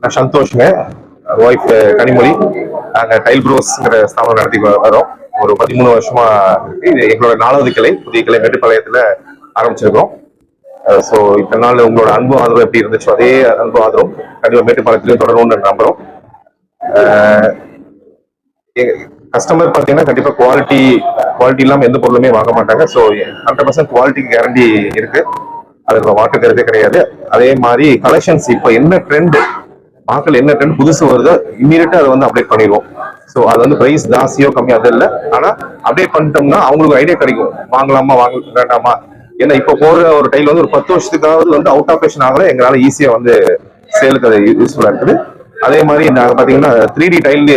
நான் சந்தோஷ்ங்க, ஒய்ஃப் கனிமொழி. நாங்கள் டைல் ப்ரோஸ்ங்கிற ஸ்தாபனம் நடத்தி வரோம். ஒரு 13 வருஷமா இருக்கு. இது எங்களோட 4வது கிளை, புதிய கிளை மேட்டுப்பாளையத்தில் ஆரம்பிச்சிருக்கோம். ஸோ இத்தனை நாள் உங்களோட அன்பு ஆதரவு எப்படி இருந்துச்சோ அதே அன்பு ஆதரவும் கண்டிப்பாக மேட்டுப்பாளையத்திலையும் தொடரணும்னு நம்புகிறோம். கஸ்டமர் பார்த்தீங்கன்னா கண்டிப்பாக குவாலிட்டி இல்லாமல் எந்த பொருளுமே வாங்க மாட்டாங்க. ஸோ 100% குவாலிட்டி கேரண்டி இருக்கு, அதுல மாற்றுக்கிறதே கிடையாது. அதே மாதிரி கலெக்ஷன்ஸ் இப்போ என்ன ட்ரெண்ட், மக்கள் என்ன ட்ரெண்ட் புதுசு வருதோ இம்மீடியட்டா அதை வந்து அப்டேட் பண்ணிடுவோம். ஸோ அது வந்து பிரைஸ் ஜாஸ்தியோ கம்மியோ அது இல்லை, ஆனா அப்டேட் பண்ணிட்டோம்னா அவங்களுக்கு ஐடியா கிடைக்கும், வாங்கலாமா வாங்க வேண்டாமா. ஏன்னா இப்போ போடுற ஒரு டைல் வந்து ஒரு 10 வருஷத்துக்காவது வந்து அவுட் ஆஃப் ஃபேஷன் ஆகல, எங்களால ஈஸியா வந்து சேலுக்கு அது யூஸ்ஃபுல்லா இருக்குது. அதே மாதிரி நாங்க பாத்தீங்கன்னா 3D டைல்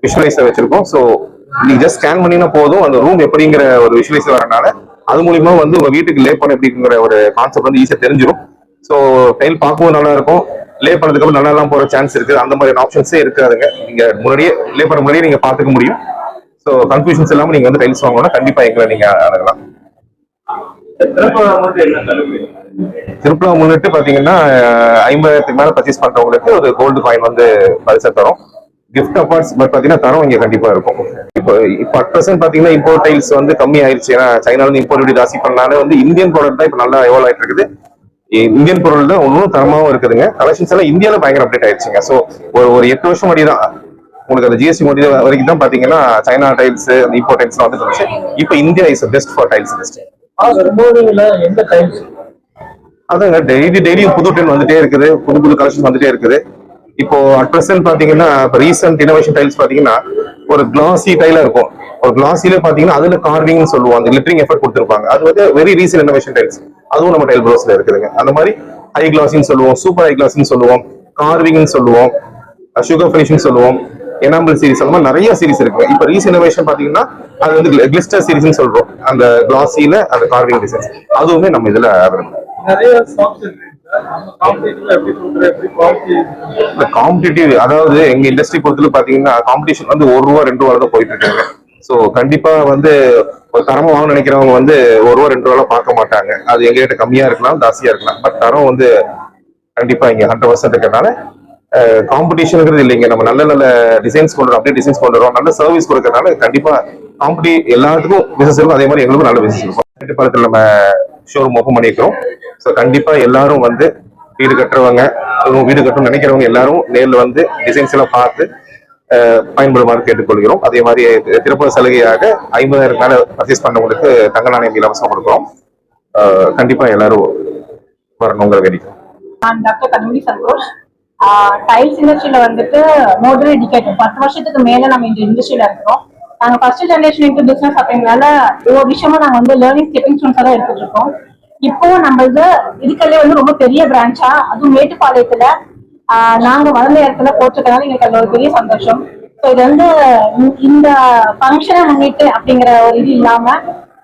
விஷுவலைசர் வச்சிருக்கோம். ஸோ நீங்க ஜஸ்ட் ஸ்கேன் பண்ணினா போதும், அந்த ரூம் எப்படிங்கிற ஒரு விஷுவலைசர் வரனால அது மூலியமா வந்து உங்க வீட்டுக்கு லே பண்ண எப்படிங்கிற ஒரு கான்செப்ட் வந்து ஈஸியா தெரிஞ்சிடும். ஸோ டைல் பார்க்கவும் நல்லா இருக்கும், லே பண்ணதுக்கு அப்புறம் நல்லா எல்லாம் போற சான்ஸ் இருக்கு. அந்த மாதிரி ஆப்ஷன்ஸே இருக்காதுங்க. நீங்க முன்னாடியே லே பண்ண முன்னாடியே நீங்க பாத்துக்க முடியும். ஸோ கன்ஃபியூஷன்ஸ் இல்லாம நீங்க வந்து டைல்ஸ் வாங்கணும்னா கண்டிப்பா எங்களை நீங்க அணுகலாம். திருப்பூர் முன்னிட்டு பாத்தீங்கன்னா 50,000 மேல பர்ச்சேஸ் பண்றவங்களுக்கு ஒரு கோல்டு காயின் வந்து பரிசா தரும். கிஃப்ட் அவார்ட்ஸ் பட் பாத்தீங்கன்னா தரம் இங்க கண்டிப்பா இருக்கும். இப்போ அட் பிரசன்ட் பாத்தீங்கன்னா இம்போர்ட் டைல்ஸ் வந்து கம்மி ஆயிடுச்சு. ஏன்னா சைனால இருந்து இம்போர்ட் ஜாஸ்தி பண்ணனால வந்து இந்தியன் ப்ராடக்ட் தான் இப்ப நல்லா எவால்வ் ஆயிட்டு இருக்குது. இந்தியன் பொருள் தான் ஒன்றும் தரமாவும் இருக்குதுங்க. கலெக்ஷன்ஸ் எல்லாம் இந்தியாவில பயங்கர அப்டேட் ஆயிடுச்சுங்க. ஸோ ஒரு 8 வருஷம் முன்னாடி தான் உங்களுக்கு அந்த ஜிஎஸ்டி முன்னாடி வரைக்கும் தான் பாத்தீங்கன்னா சைனா டைல்ஸ் இம்போர்ட் டைல்ஸ் வந்து இருந்துச்சு. இப்போ India is best for tiles industry. அதாங்க டெய்லியும் புது டைல் வந்துட்டே இருக்குது, புது கலெக்ஷன் வந்துட்டே இருக்குது. இப்போ அட் பிரசன்ட் பாத்தீங்கன்னா இப்போ ரீசெண்ட் இனோவேஷன் டைல்ஸ் பாத்தீங்கன்னா ஒரு கிளாசி டைலா இருக்கும். ஒரு கிளாசில பாத்தீங்கன்னா அதுல கார்விங் சொல்லுவாங்க, லிட்டரிங் எஃபர்ட் கொடுத்துருப்பாங்க. அது வந்து வெரி ரீசெண்ட் இனோவேஷன் டைல்ஸ், அதுவும் நம்ம டைல் ப்ரோஸ்ல இருக்குதுங்க. அந்த மாதிரி ஹை கிளாசின்னு சொல்லுவோம், சூப்பர் ஹை கிளாசின்னு சொல்லுவோம், கார்விங் சொல்லுவோம், சுகர் ஃபினிஷிங் சொல்லுவோம், எனாமல் சீரிஸ், அந்த மாதிரி நிறைய சீரிஸ் இருக்கு. இப்போ ரீசெண்ட் இனோவேஷன் பாத்தீங்கன்னா அது வந்து கிளிஸ்டர் சீரிஸ்னு சொல்றோம். அந்த கிளாசில அந்த கார்விங் டிசைன்ஸ் அதுவுமே நம்ம இதுல காம்படிட்டிவ். அதாவது எங்க இண்டஸ்ட்ரி பொறுத்தவரை பாத்தீங்கன்னா காம்படிஷன் வந்து ₹1 ₹2 தான் போயிட்டு இருக்காங்க. சோ கண்டிப்பா வந்து ஒரு தரமா வாங்க நினைக்கிறவங்க வந்து ₹1 ₹2 பார்க்க மாட்டாங்க. அது எங்ககிட்ட கம்மியா இருக்கலாம், ஜாஸ்தியா இருக்கலாம், பட் தரம் வந்து கண்டிப்பா இங்க 100% இருக்கிறதுனால காம்படிஷனுங்கிறது இல்லைங்க. நம்ம நல்ல நல்ல டிசைன்ஸ் கொண்டு அப்படியே டிசைன்ஸ் கொண்டு வரோம், நல்ல சர்வீஸ் கொடுக்கறதுனால கண்டிப்பா எல்லாத்துக்கும் பிசினஸ் இருக்கும். அதே மாதிரி எங்களுக்கும் நல்ல பிசினஸ் இருக்கும். மேட்டுப்பாளையத்தில் நம்ம ஷோரூம் ஓப்பன் பண்ணிக்கிறோம். ஸோ கண்டிப்பா எல்லாரும் வந்து வீடு கட்டுறவங்க, வீடு கட்டணும்னு நினைக்கிறவங்க எல்லாரும் நேரில் வந்து டிசைன்ஸ் எல்லாம் பார்த்து பயன்படுமாறு கேட்டுக்கொள்கிறோம். அதே மாதிரி திருப்பூர் சலுகையாக 50,000 மேல பர்ச்சேஸ் பண்ணவங்களுக்கு தங்க நாணயம் இலவசம் கொடுக்குறோம். கண்டிப்பா எல்லாரும் வரணுங்கிற வேடிக்கை. நான் டாக்டர் கனிமொழி சந்தோஷ். டைல்ஸ் இண்டஸ்ட்ரியில வந்துட்டு மோர் தென் டிகேட் 10 வருஷத்துக்கு மேல நம்ம இந்த இண்டஸ்ட்ரியில இருக்கிறோம். நாங்க ஃபர்ஸ்ட் ஜெனரேஷன் இன்டு பிசினஸ் அப்படிங்கறனால ஒவ்வொரு விஷயமும் நாங்க வந்து லேர்னிங் ஸ்டெப்பிங் ஸ்டோன்ஸ் தான் எடுத்துட்டு இருக்கோம். இப்போ நம்ம இதுக்கல்லே வந்து ரொம்ப பெரிய பிரான்ச்சா, அதுவும் மேட்டுப்பாளையத்துல நாங்க வளர்ந்த இடத்துல போட்டிருக்கனால எங்களுக்கு அது ஒரு பெரிய சந்தோஷம். ஸோ இது வந்து இந்த ஃபங்க்ஷனை முன்னிட்டு அப்படிங்கிற ஒரு இது இல்லாம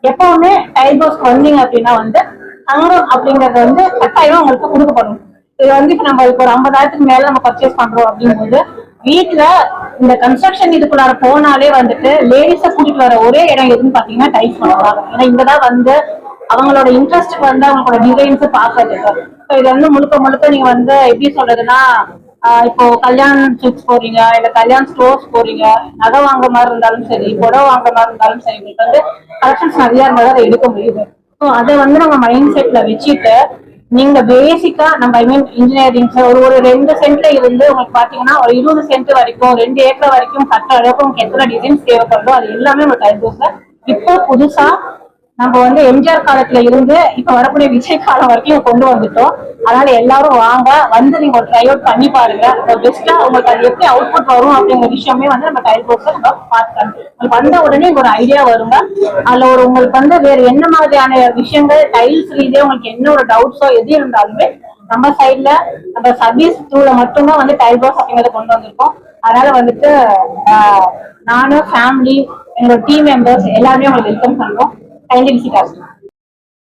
எப்பவுமே டைல் ப்ரோஸ்க்கு வந்தீங்க அப்படின்னா வந்து தங்கம் அப்படிங்கறது வந்து கட்டாயம் உங்களுக்கு கொடுக்கப்படும். இது வந்து இப்ப நம்ம இப்போ ஒரு 50,000 மேல நம்ம பர்ச்சேஸ் பண்றோம் அப்படிங்கும்போது வீட்டுல இந்த கன்ஸ்ட்ரக்ஷன் இதுக்குள்ளார போனாலே வந்துட்டு லேடிஸ கூட்டிட்டு வர ஒரே இடம் எதுன்னு பாத்தீங்கன்னா டைல்ஸ் பண்ணுவாங்க. ஏன்னா இங்கதான் வந்து அவங்களோட இன்ட்ரெஸ்ட் வந்து அவங்களோட டிசைன்ஸ் பாக்குறதுக்கு. இது வந்து முழுக்க நீங்க வந்து எப்படி சொல்றதுன்னா இப்போ கல்யாண ஷூட்ஸ் போறீங்க, இல்ல கல்யாண ஸ்டோர்ஸ் போறீங்க, நகை வாங்க மாதிரி இருந்தாலும் சரி, புடவை வாங்க மாதிரி இருந்தாலும் சரி, உங்களுக்கு வந்து கலெக்ஷன்ஸ் நிறைய இருந்தாலும் அதை எடுக்க முடியுது. ஸோ அதை வந்து நம்ம மைண்ட் செட்ல வச்சுட்டு நீங்க பேசிக்கா நம்ம ஐ மீன் இன்ஜினியரிங் ஒரு 2 சென்ட்ல இருந்து உங்களுக்கு பாத்தீங்கன்னா ஒரு 20 சென்ட் வரைக்கும் 2 ஏக்கர் வரைக்கும் கட்டுற அளவுக்கு உங்களுக்கு எத்தனை டிசைன்ஸ் தேவைப்படுதோ அது எல்லாமே நம்ம டைல் ப்ரோஸ்ல இப்போ புதுசா நம்ம வந்து எம்ஜிஆர் காலத்துல இருந்து இப்ப வரக்கூடிய விஜய் காலம் வரைக்கும் கொண்டு வந்துட்டோம். அதனால எல்லாரும் வாங்க, வந்து நீங்க ஒரு ட்ரை அவுட் பண்ணி பாருங்க. பெஸ்டா உங்களுக்கு அது எப்படி அவுட்புட் வரும் அப்படிங்கிற விஷயமே வந்து நம்ம டைல் ப்ரோஸ்ல நம்ம பார்க்கலாம். உங்களுக்கு வந்த உடனே ஒரு ஐடியா வருங்க. அதுல உங்களுக்கு வந்து வேற என்ன மாதிரியான விஷயங்கள் டைல்ஸ் ரீதியா உங்களுக்கு என்ன ஒரு டவுட்ஸோ எது இருந்தாலுமே நம்ம சைட்ல நம்ம சர்வீஸ் த்ரூல மட்டும்தான் வந்து டைல் ப்ரோஸ் அப்படிங்கறத கொண்டு வந்திருக்கோம். அதனால வந்துட்டு நானும் ஃபேமிலி எங்களோட டீம் மெம்பர்ஸ் எல்லாருமே உங்களுக்கு வெல்கம் பண்றோம். Kindly visit us.